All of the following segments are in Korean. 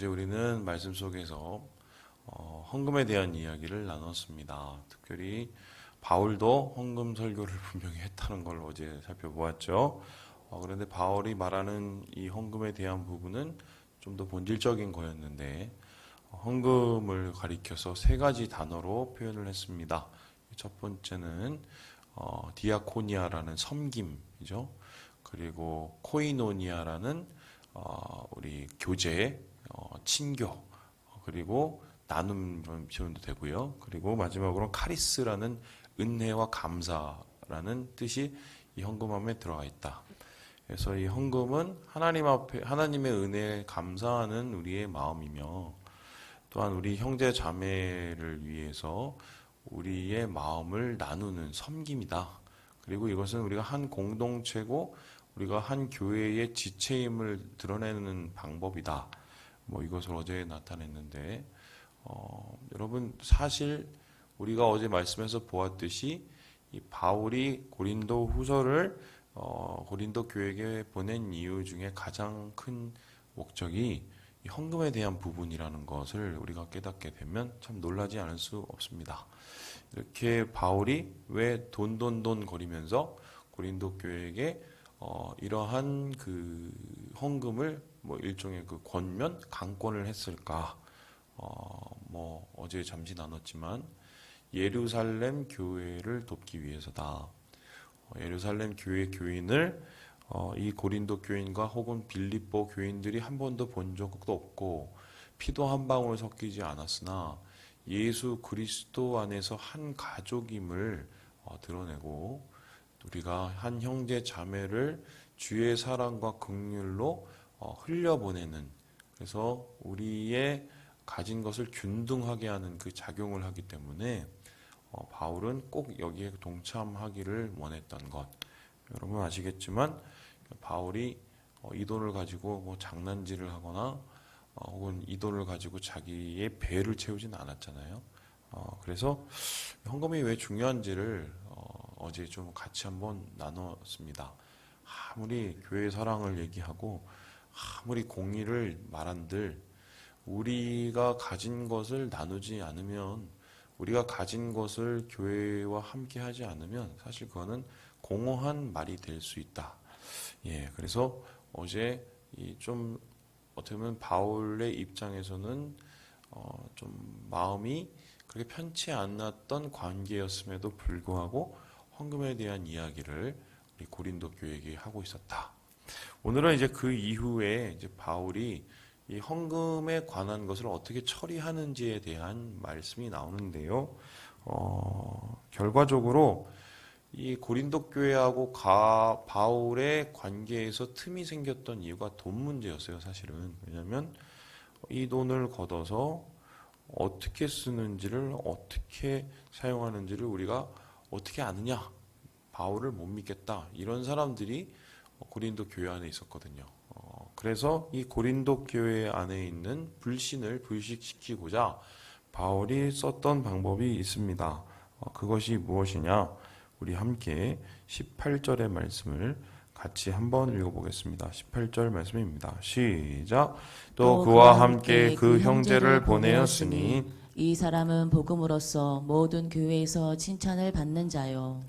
어제 우리는 말씀 속에서 헌금에 대한 이야기를 나눴습니다. 특별히 바울도 헌금 설교를 분명히 했다는 걸 어제 살펴보았죠. 그런데 바울이 말하는 이 헌금에 대한 부분은 좀 더 본질적인 거였는데 헌금을 가리켜서 세 가지 단어로 표현을 했습니다. 첫 번째는 디아코니아라는 섬김이죠. 그리고 코이노니아라는 우리 교제, 친교, 그리고 나눔 표현도 되고요. 그리고 마지막으로 카리스라는 은혜와 감사라는 뜻이 이 헌금함에 들어가 있다. 그래서 이 헌금은 하나님 앞에 하나님의 은혜에 감사하는 우리의 마음이며, 또한 우리 형제 자매를 위해서 우리의 마음을 나누는 섬김이다. 그리고 이것은 우리가 한 공동체고 우리가 한 교회의 지체임을 드러내는 방법이다. 이것을 어제 나타냈는데, 여러분 사실 우리가 어제 말씀에서 보았듯이 이 바울이 고린도 후서를 고린도 교회에 보낸 이유 중에 가장 큰 목적이 이 헌금에 대한 부분이라는 것을 우리가 깨닫게 되면 참 놀라지 않을 수 없습니다. 이렇게 바울이 왜 돈 거리면서 고린도 교회에게 이러한 그 헌금을 일종의 그 권면, 강권을 했을까? 어제 잠시 나눴지만 예루살렘 교회를 돕기 위해서다. 예루살렘 교회 교인을 이 고린도 교인과 혹은 빌립보 교인들이 한 번도 본 적도 없고 피도 한 방울 섞이지 않았으나 예수 그리스도 안에서 한 가족임을 드러내고, 우리가 한 형제 자매를 주의 사랑과 긍휼로 흘려보내는, 그래서 우리의 가진 것을 균등하게 하는 그 작용을 하기 때문에 바울은 꼭 여기에 동참하기를 원했던 것. 여러분 아시겠지만 바울이 이 돈을 가지고 장난질을 하거나 혹은 이 돈을 가지고 자기의 배를 채우진 않았잖아요. 그래서 헌금이 왜 중요한지를 어제 좀 같이 한번 나눴습니다. 아무리 교회 사랑을 얘기하고 아무리 공의를 말한들 우리가 가진 것을 나누지 않으면, 우리가 가진 것을 교회와 함께 하지 않으면 사실 그거는 공허한 말이 될 수 있다. 그래서 어제 좀 어떻게 보면 바울의 입장에서는 좀 마음이 그렇게 편치 않았던 관계였음에도 불구하고 헌금에 대한 이야기를 우리 고린도 교회에게 하고 있었다. 오늘은 이제 그 이후에 이제 바울이 이 헌금에 관한 것을 어떻게 처리하는지에 대한 말씀이 나오는데요. 결과적으로 이 고린도 교회하고 바울의 관계에서 틈이 생겼던 이유가 돈 문제였어요, 사실은. 왜냐하면 이 돈을 걷어서 어떻게 쓰는지를, 어떻게 사용하는지를 우리가 어떻게 아느냐? 바울을 못 믿겠다. 이런 사람들이 고린도 교회 안에 있었거든요. 그래서 이 고린도 교회 안에 있는 불신을 불식시키고자 바울이 썼던 방법이 있습니다. 그것이 무엇이냐? 우리 함께 18절의 말씀을 같이 한번 읽어보겠습니다. 18절 말씀입니다. 시작. 또 그와 함께 그 형제를 보내었으니 이 사람은 복음으로써 모든 교회에서 칭찬을 받는 자요.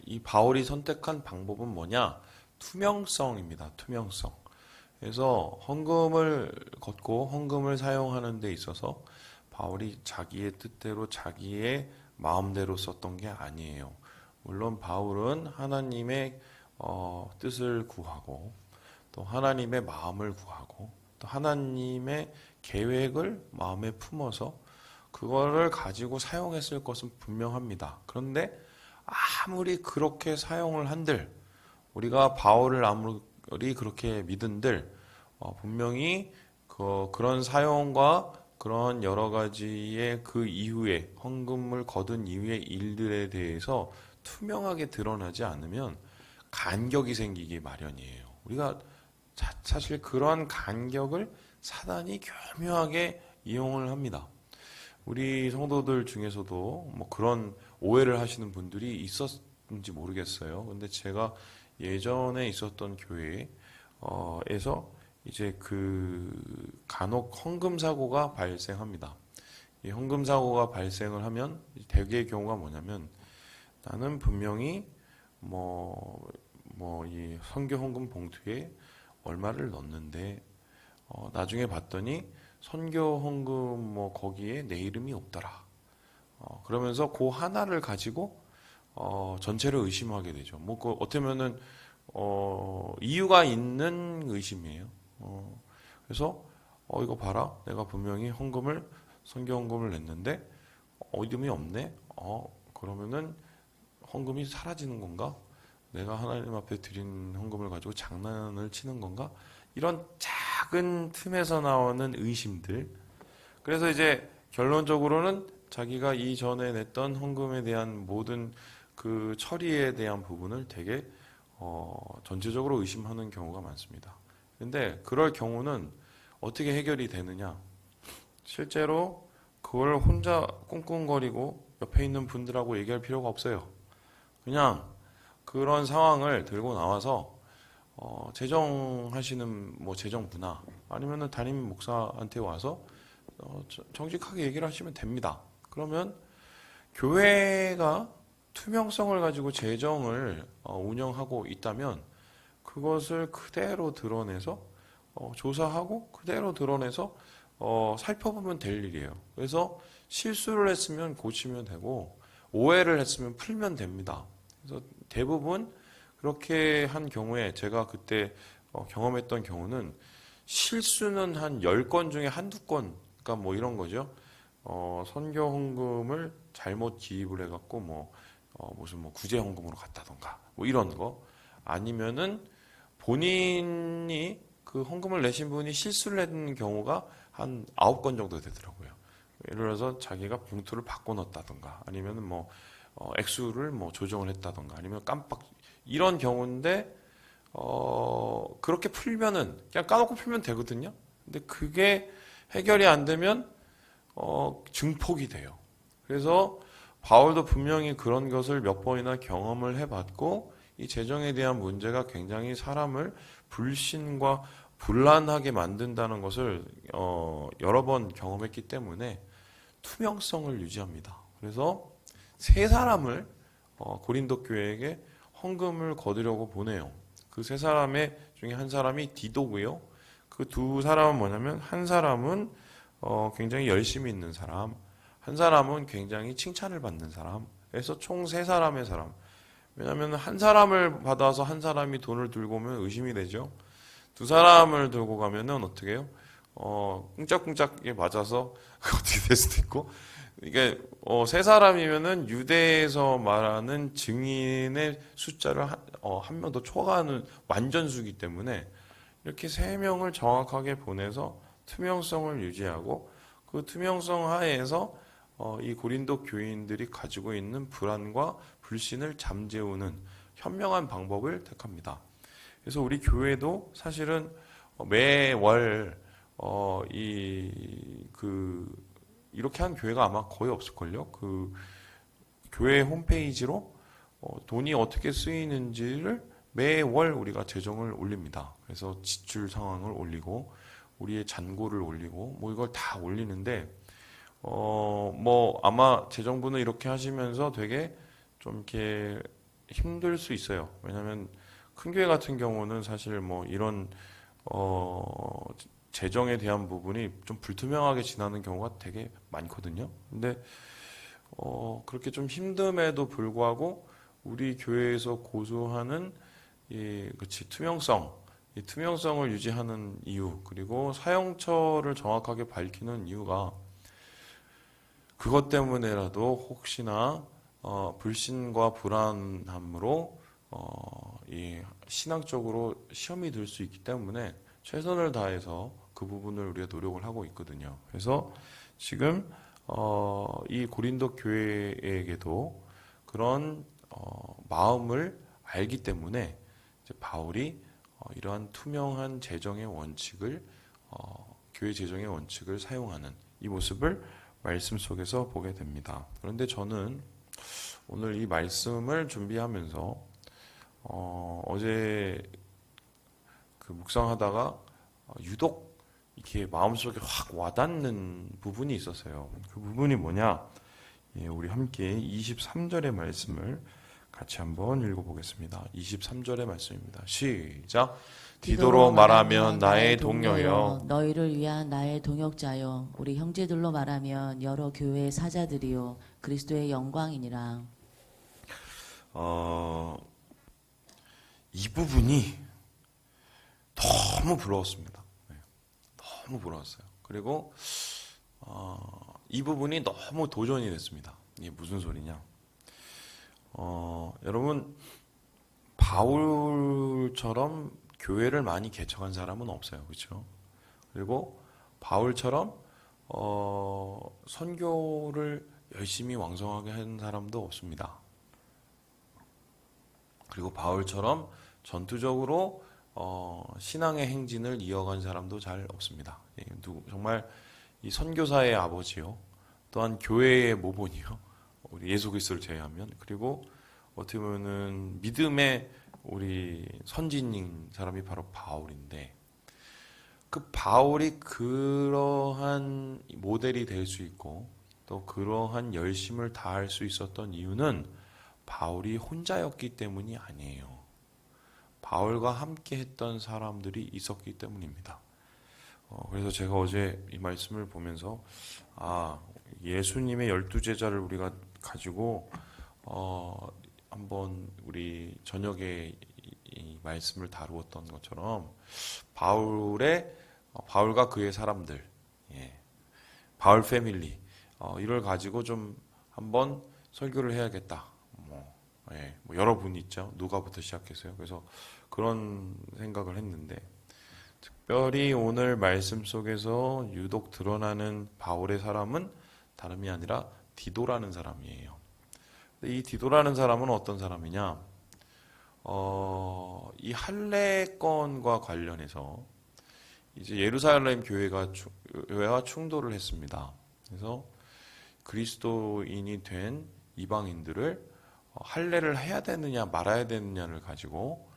이 바울이 선택한 방법은 뭐냐? 투명성입니다. 투명성. 그래서 헌금을 걷고 헌금을 사용하는 데 있어서 바울이 자기의 뜻대로 자기의 마음대로 썼던 게 아니에요. 물론 바울은 하나님의 뜻을 구하고 또 하나님의 마음을 구하고 또 하나님의 계획을 마음에 품어서 그거를 가지고 사용했을 것은 분명합니다. 그런데 아무리 그렇게 사용을 한들, 우리가 바울을 아무리 그렇게 믿은들 분명히 그런 사용과 그런 여러 가지의 그 이후에 헌금을 거둔 이후의 일들에 대해서 투명하게 드러나지 않으면 간격이 생기기 마련이에요. 우리가 사실 그러한 간격을 사단이 교묘하게 이용을 합니다. 우리 성도들 중에서도 그런 오해를 하시는 분들이 있었는지 모르겠어요. 근데 제가 예전에 있었던 교회에서 이제 그 간혹 헌금 사고가 발생합니다. 이 헌금 사고가 발생을 하면 대개의 경우가 뭐냐면 나는 분명히 이 선교 헌금 봉투에 얼마를 넣었는데 나중에 봤더니 선교 헌금 거기에 내 이름이 없더라. 그러면서 그 하나를 가지고 전체를 의심하게 되죠. 어쩌면은 이유가 있는 의심이에요. 그래서 이거 봐라, 내가 분명히 선교 헌금을 냈는데 이름이 없네. 그러면은 헌금이 사라지는 건가? 내가 하나님 앞에 드린 헌금을 가지고 장난을 치는 건가? 이런 작은 틈에서 나오는 의심들. 그래서 이제 결론적으로는 자기가 이전에 냈던 헌금에 대한 모든 그 처리에 대한 부분을 되게 전체적으로 의심하는 경우가 많습니다. 근데 그럴 경우는 어떻게 해결이 되느냐? 실제로 그걸 혼자 꿍꿍거리고 옆에 있는 분들하고 얘기할 필요가 없어요. 그냥 그런 상황을 들고 나와서 재정하시는 재정부나 아니면은 담임 목사한테 와서 정직하게 얘기를 하시면 됩니다. 그러면 교회가 투명성을 가지고 재정을 운영하고 있다면 그것을 그대로 드러내서 조사하고 그대로 드러내서 살펴보면 될 일이에요. 그래서 실수를 했으면 고치면 되고 오해를 했으면 풀면 됩니다. 그래서 대부분 그렇게 한 경우에 제가 그때 경험했던 경우는 실수는 한 10건 중에 한두 건, 그러니까 이런 거죠. 선교 헌금을 잘못 기입을 해갖고 무슨 구제 헌금으로 갔다던가 이런 거, 아니면은 본인이 그 헌금을 내신 분이 실수를 했는 경우가 한 9건 정도 되더라고요. 예를 들어서 자기가 봉투를 바꿔 넣었다던가 아니면은 액수를 조정을 했다던가 아니면 깜빡 이런 경우인데 그렇게 풀면은 그냥 까놓고 풀면 되거든요. 근데 그게 해결이 안 되면 증폭이 돼요. 그래서 바울도 분명히 그런 것을 몇 번이나 경험을 해봤고 이 재정에 대한 문제가 굉장히 사람을 불신과 불안하게 만든다는 것을 여러 번 경험했기 때문에 투명성을 유지합니다. 그래서 세 사람을 고린도 교회에게 헌금을 거두려고 보내요. 그 세 사람 중에 한 사람이 디도고요. 그 두 사람은 뭐냐면 한 사람은 굉장히 열심히 있는 사람, 한 사람은 굉장히 칭찬을 받는 사람. 그래서 총 세 사람의 사람. 왜냐하면 한 사람을 받아서 한 사람이 돈을 들고 오면 의심이 되죠. 두 사람을 들고 가면은 어떻게 해요? 꿍짝꿍짝에 맞아서 어떻게 될 수도 있고, 이게 세 사람이면은 유대에서 말하는 증인의 숫자를 한 명 더 초과하는 완전수기 때문에 이렇게 세 명을 정확하게 보내서 투명성을 유지하고 그 투명성 하에서 이 고린도 교인들이 가지고 있는 불안과 불신을 잠재우는 현명한 방법을 택합니다. 그래서 우리 교회도 사실은 매월 이렇게 한 교회가 아마 거의 없을걸요. 그 교회 홈페이지로 돈이 어떻게 쓰이는지를 매월 우리가 재정을 올립니다. 그래서 지출 상황을 올리고 우리의 잔고를 올리고 이걸 다 올리는데 아마 재정부는 이렇게 하시면서 되게 좀 이렇게 힘들 수 있어요. 왜냐하면 큰 교회 같은 경우는 사실 이런 재정에 대한 부분이 좀 불투명하게 지나는 경우가 되게 많거든요. 근데 그렇게 좀 힘듦에도 불구하고 우리 교회에서 고수하는 이 투명성을 유지하는 이유, 그리고 사용처를 정확하게 밝히는 이유가 그것 때문에라도 혹시나 불신과 불안함으로 이 신앙적으로 시험이 들 수 있기 때문에 최선을 다해서 그 부분을 우리가 노력을 하고 있거든요. 그래서 지금 이 고린도 교회에게도 그런 마음을 알기 때문에 이제 바울이 이러한 투명한 재정의 원칙을 교회 재정의 원칙을 사용하는 이 모습을 말씀 속에서 보게 됩니다. 그런데 저는 오늘 이 말씀을 준비하면서 어제 그 묵상하다가 유독 이렇게 마음속에 확 와닿는 부분이 있었어요. 그 부분이 뭐냐? 예, 우리 함께 23절의 말씀을 같이 한번 읽어보겠습니다. 23절의 말씀입니다. 시작. 디도로 말하면 나의 동료여, 너희를 위한 나의 동역자요, 우리 형제들로 말하면 여러 교회의 사자들이요, 그리스도의 영광이니라. 이 부분이 너무 부러웠습니다. 네, 너무 부러웠어요. 그리고 이 부분이 너무 도전이 됐습니다. 이게 무슨 소리냐? 여러분, 바울처럼 교회를 많이 개척한 사람은 없어요. 그렇죠? 그리고 바울처럼 선교를 열심히 왕성하게 한 사람도 없습니다. 그리고 바울처럼 전투적으로 신앙의 행진을 이어간 사람도 잘 없습니다. 정말 이 선교사의 아버지요, 또한 교회의 모본이요, 우리 예수 그리스도를 제외하면, 그리고 어떻게 보면은 믿음의 우리 선진인 사람이 바로 바울인데, 그 바울이 그러한 모델이 될 수 있고 또 그러한 열심을 다할 수 있었던 이유는 바울이 혼자였기 때문이 아니에요. 바울과 함께 했던 사람들이 있었기 때문입니다. 그래서 제가 어제 이 말씀을 보면서 예수님의 12제자를 우리가 가지고 한번 우리 저녁에 이 말씀을 다루었던 것처럼 바울과 그의 사람들, 바울 패밀리, 이걸 가지고 좀 한번 설교를 해야겠다. 뭐 여러 분이 있죠. 누가부터 시작해서요. 그래서 그런 생각을 했는데, 특별히 오늘 말씀 속에서 유독 드러나는 바울의 사람은 다름이 아니라 디도라는 사람이에요. 이 디도라는 사람은 어떤 사람이냐? 이 할례건과 관련해서 이제 예루살렘 교회와 충돌을 했습니다. 그래서 그리스도인이 된 이방인들을 할례를 해야 되느냐 말아야 되느냐를 가지고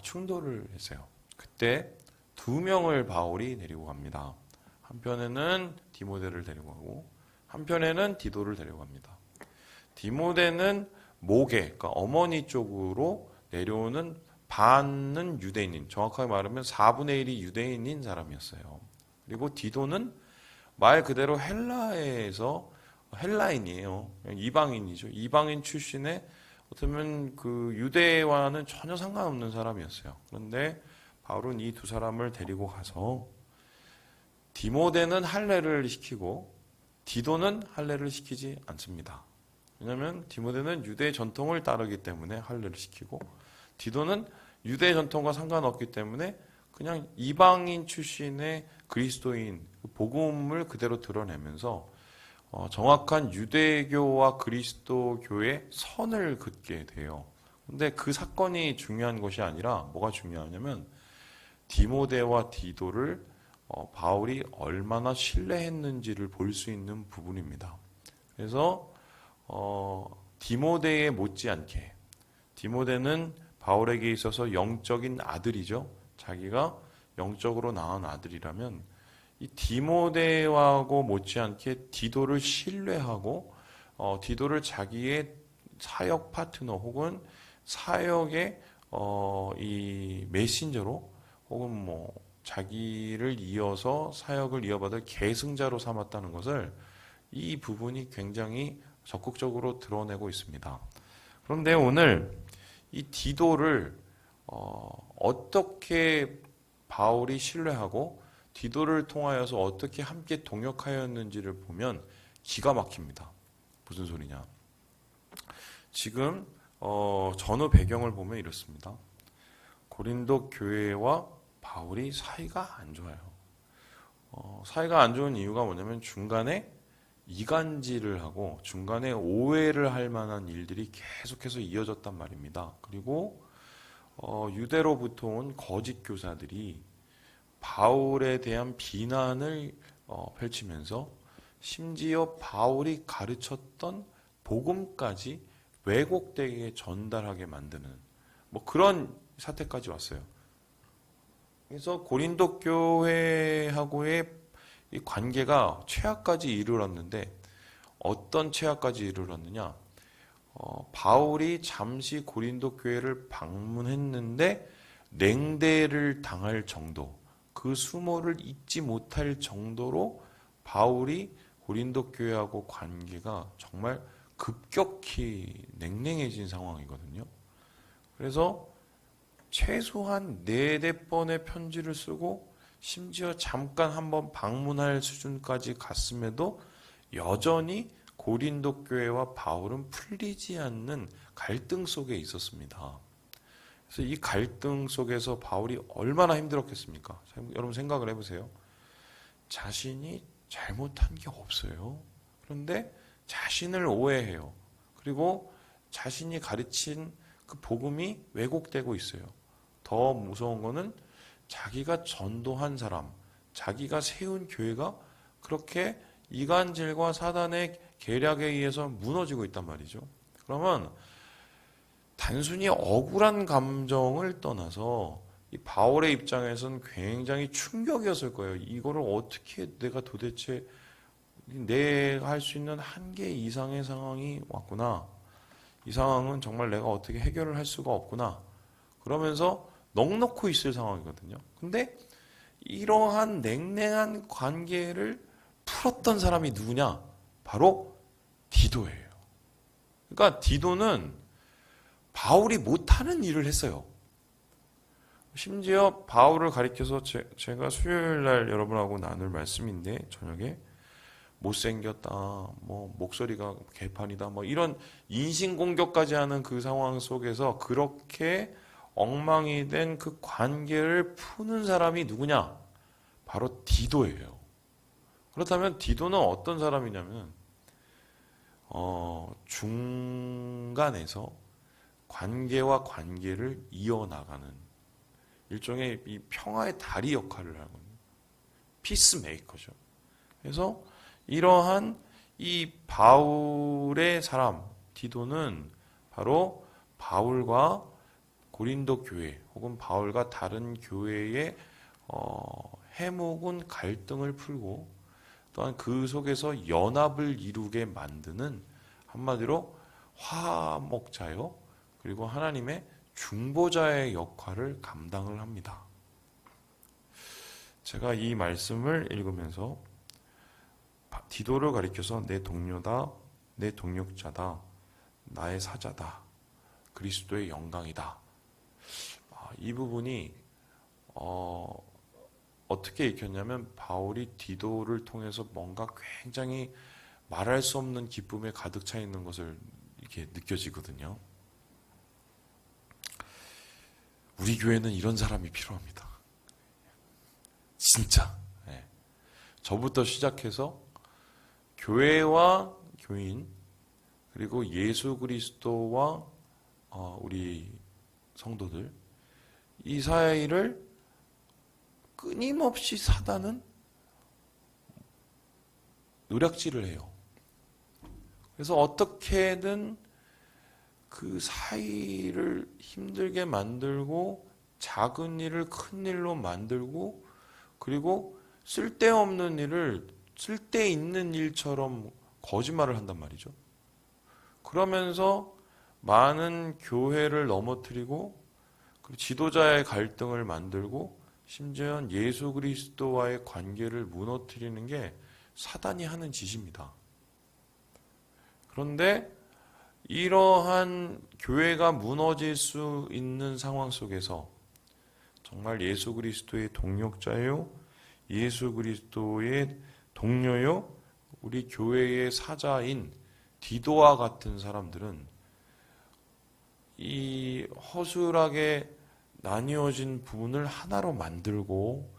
충돌을 했어요. 그때 두 명을 바울이 데리고 갑니다. 한편에는 디모데를 데리고 가고 한편에는 디도를 데리고 갑니다. 디모데는 모계, 그러니까 어머니 쪽으로 내려오는 반은 유대인인, 정확하게 말하면 4분의 1이 유대인인 사람이었어요. 그리고 디도는 말 그대로 헬라에서 헬라인이에요. 이방인이죠. 이방인 출신의 어쩌면 그 유대와는 전혀 상관없는 사람이었어요. 그런데 바울은 이 두 사람을 데리고 가서 디모데는 할례를 시키고 디도는 할례를 시키지 않습니다. 왜냐하면 디모데는 유대 전통을 따르기 때문에 할례를 시키고, 디도는 유대 전통과 상관없기 때문에 그냥 이방인 출신의 그리스도인 복음을 그대로 드러내면서 정확한 유대교와 그리스도교의 선을 긋게 돼요. 근데 그 사건이 중요한 것이 아니라 뭐가 중요하냐면 디모데와 디도를 바울이 얼마나 신뢰했는지를 볼 수 있는 부분입니다. 그래서 디모데에 못지않게, 디모데는 바울에게 있어서 영적인 아들이죠. 자기가 영적으로 낳은 아들이라면 이 디모데하고 못지않게 디도를 신뢰하고 디도를 자기의 사역 파트너 혹은 사역의 이 메신저로 혹은 뭐 자기를 이어서 사역을 이어받을 계승자로 삼았다는 것을 이 부분이 굉장히 적극적으로 드러내고 있습니다. 그런데 오늘 이 디도를 어떻게 바울이 신뢰하고 디도를 통하여서 어떻게 함께 동역하였는지를 보면 기가 막힙니다. 무슨 소리냐? 지금 전후 배경을 보면 이렇습니다. 고린도 교회와 바울이 사이가 안 좋아요. 사이가 안 좋은 이유가 뭐냐면 중간에 이간질을 하고 중간에 오해를 할 만한 일들이 계속해서 이어졌단 말입니다. 그리고 유대로부터 온 거짓 교사들이 바울에 대한 비난을 펼치면서 심지어 바울이 가르쳤던 복음까지 왜곡되게 전달하게 만드는 뭐 그런 사태까지 왔어요. 그래서 고린도 교회하고의 이 관계가 최악까지 이르렀는데 어떤 최악까지 이르렀느냐? 바울이 잠시 고린도 교회를 방문했는데 냉대를 당할 정도, 그 수모를 잊지 못할 정도로 바울이 고린도 교회하고 관계가 정말 급격히 냉랭해진 상황이거든요. 그래서 최소한 4번의 편지를 쓰고 심지어 잠깐 한번 방문할 수준까지 갔음에도 여전히 고린도 교회와 바울은 풀리지 않는 갈등 속에 있었습니다. 그래서 이 갈등 속에서 바울이 얼마나 힘들었겠습니까? 여러분 생각을 해보세요. 자신이 잘못한 게 없어요. 그런데 자신을 오해해요. 그리고 자신이 가르친 그 복음이 왜곡되고 있어요. 더 무서운 거는 자기가 전도한 사람, 자기가 세운 교회가 그렇게 이간질과 사단의 계략에 의해서 무너지고 있단 말이죠. 그러면 단순히 억울한 감정을 떠나서 이 바울의 입장에서는 굉장히 충격이었을 거예요. 이거를 어떻게 내가 도대체 내가 할 수 있는 한계 이상의 상황이 왔구나. 이 상황은 정말 내가 어떻게 해결을 할 수가 없구나. 그러면서 넋놓고 있을 상황이거든요. 근데 이러한 냉랭한 관계를 풀었던 사람이 누구냐? 바로 디도예요. 그러니까 디도는 바울이 못하는 일을 했어요. 심지어 바울을 가리켜서 제가 수요일 날 여러분하고 나눌 말씀인데 저녁에 못생겼다, 뭐 목소리가 개판이다, 뭐 이런 인신공격까지 하는 그 상황 속에서 그렇게 엉망이 된 그 관계를 푸는 사람이 누구냐? 바로 디도예요. 그렇다면 디도는 어떤 사람이냐면 중간에서 관계와 관계를 이어나가는 일종의 이 평화의 다리 역할을 하는 피스메이커죠. 그래서 이러한 이 바울의 사람 디도는 바로 바울과 고린도 교회 혹은 바울과 다른 교회의 해묵은 갈등을 풀고 또한 그 속에서 연합을 이루게 만드는 한마디로 화목자요 그리고 하나님의 중보자의 역할을 감당을 합니다. 제가 이 말씀을 읽으면서 디도를 가리켜서 내 동료다, 내 동역자다, 나의 사자다, 그리스도의 영광이다. 이 부분이 어떻게 읽혔냐면 바울이 디도를 통해서 뭔가 굉장히 말할 수 없는 기쁨에 가득 차 있는 것을 이렇게 느껴지거든요. 우리 교회는 이런 사람이 필요합니다. 진짜. 네. 저부터 시작해서 교회와 교인 그리고 예수 그리스도와 우리 성도들 이 사이를 끊임없이 사단은 노략질을 해요. 그래서 어떻게든 그 사이를 힘들게 만들고 작은 일을 큰 일로 만들고 그리고 쓸데없는 일을 쓸데있는 일처럼 거짓말을 한단 말이죠. 그러면서 많은 교회를 넘어뜨리고 그리고 지도자의 갈등을 만들고 심지어 예수 그리스도와의 관계를 무너뜨리는 게 사단이 하는 짓입니다. 그런데 이러한 교회가 무너질 수 있는 상황 속에서 정말 예수 그리스도의 동역자요, 예수 그리스도의 동료요, 우리 교회의 사자인 디도와 같은 사람들은 이 허술하게 나뉘어진 부분을 하나로 만들고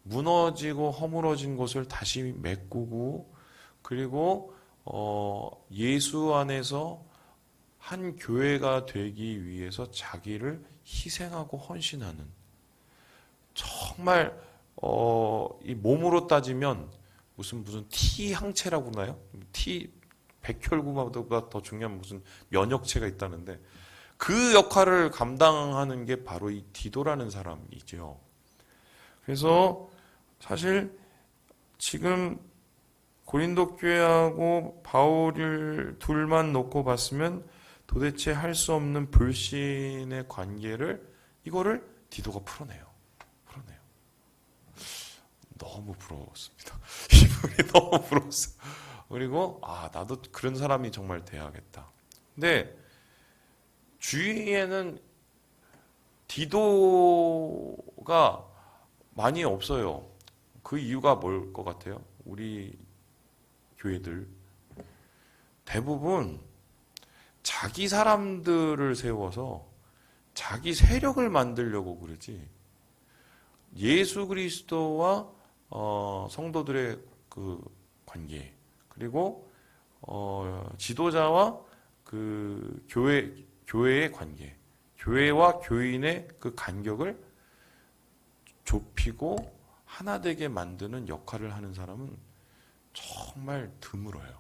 무너지고 허물어진 것을 다시 메꾸고 그리고 예수 안에서 한 교회가 되기 위해서 자기를 희생하고 헌신하는 정말 이 몸으로 따지면 무슨 T 항체라고 하나요? T 백혈구보다 더 중요한 무슨 면역체가 있다는데 그 역할을 감당하는 게 바로 이 디도라는 사람이죠. 그래서 사실 지금 고린도 교회하고 바울을 둘만 놓고 봤으면 도대체 할 수 없는 불신의 관계를 이거를 디도가 풀어내요. 너무 부러웠습니다. 이분이 너무 부러웠어요. 그리고 나도 그런 사람이 정말 돼야겠다. 근데 주위에는 디도가 많이 없어요. 그 이유가 뭘 것 같아요? 우리 교회들 대부분 자기 사람들을 세워서 자기 세력을 만들려고 그러지, 예수 그리스도와 성도들의 그 관계, 그리고 지도자와 그 교회의 관계, 교회와 교인의 그 간격을 좁히고 하나 되게 만드는 역할을 하는 사람은 정말 드물어요.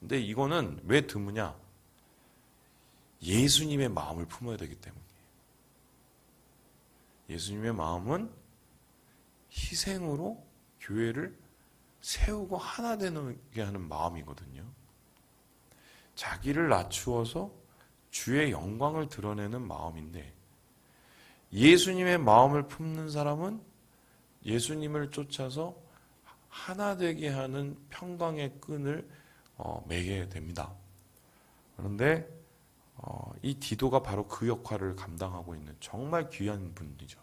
근데 이거는 왜 드무냐? 예수님의 마음을 품어야 되기 때문이에요. 예수님의 마음은 희생으로 교회를 세우고 하나 되게 하는 마음이거든요. 자기를 낮추어서 주의 영광을 드러내는 마음인데, 예수님의 마음을 품는 사람은 예수님을 쫓아서 하나 되게 하는 평강의 끈을 매게 됩니다. 그런데 이 디도가 바로 그 역할을 감당하고 있는 정말 귀한 분이죠.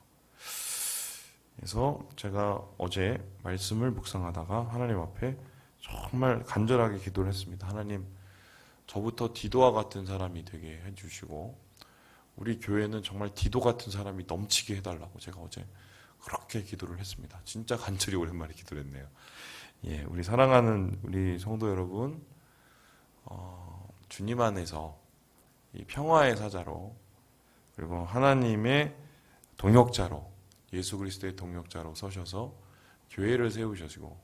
그래서 제가 어제 말씀을 묵상하다가 하나님 앞에 정말 간절하게 기도를 했습니다. 하나님, 저부터 디도와 같은 사람이 되게 해주시고 우리 교회는 정말 디도 같은 사람이 넘치게 해달라고 제가 어제 그렇게 기도를 했습니다. 진짜 간절히 오랜만에 기도를 했네요. 예, 우리 사랑하는 우리 성도 여러분, 주님 안에서 이 평화의 사자로, 그리고 하나님의 동역자로, 예수 그리스도의 동역자로 서셔서 교회를 세우시고,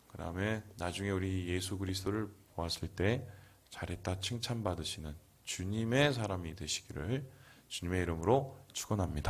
그 다음에 나중에 우리 예수 그리스도를 보았을 때 잘했다 칭찬받으시는 주님의 사람이 되시기를 주님의 이름으로 축원합니다.